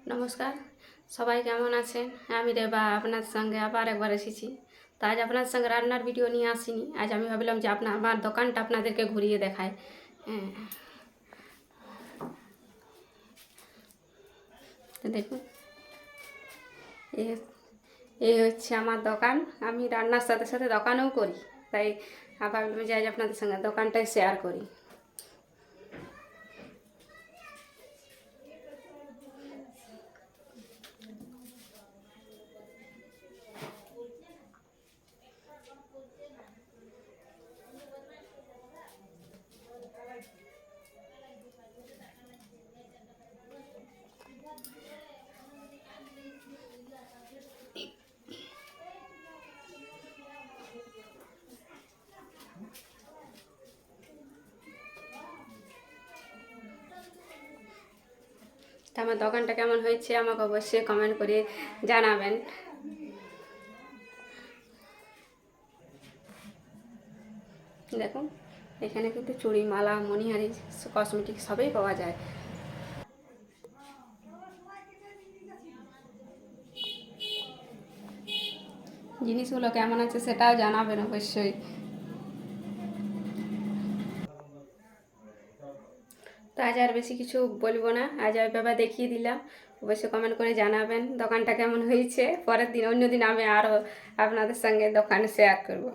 নমস্কার, সবাই কেমন আছেন? আমি রেবা আপনার সঙ্গে আবার একবার এসেছি। তো আজ আপনার সঙ্গে রান্নার ভিডিও নিয়ে আসিনি। আজ আমি ভাবলাম যে আমার দোকানটা আপনাদেরকে ঘুরিয়ে দেখায়। হ্যাঁ, তো দেখুন, এ এই হচ্ছে আমার দোকান। আমি রান্নার সাথে সাথে দোকানও করি, তাই ভাবলাম যে আজ আপনাদের সঙ্গে দোকানটাই শেয়ার করি। তা আমার দোকানটা কেমন হয়েছে আমাকে অবশ্যই কমেন্ট করে জানাবেন। দেখুন, এখানে কিন্তু চুড়ি, মালা, মণিহারি, কসমেটিক সবই পাওয়া যায়। জিনিসগুলো কেমন আছে সেটাও জানাবেন অবশ্যই। তো আজ আর বেশি কিছু বলবো না, আজ ওইভাবে দেখিয়ে দিলাম। অবশ্যই কমেন্ট করে জানাবেন দোকানটা কেমন হয়েছে। পরের দিন অন্য দিন আমি আরও আপনাদের সঙ্গে দোকান শেয়ার করব।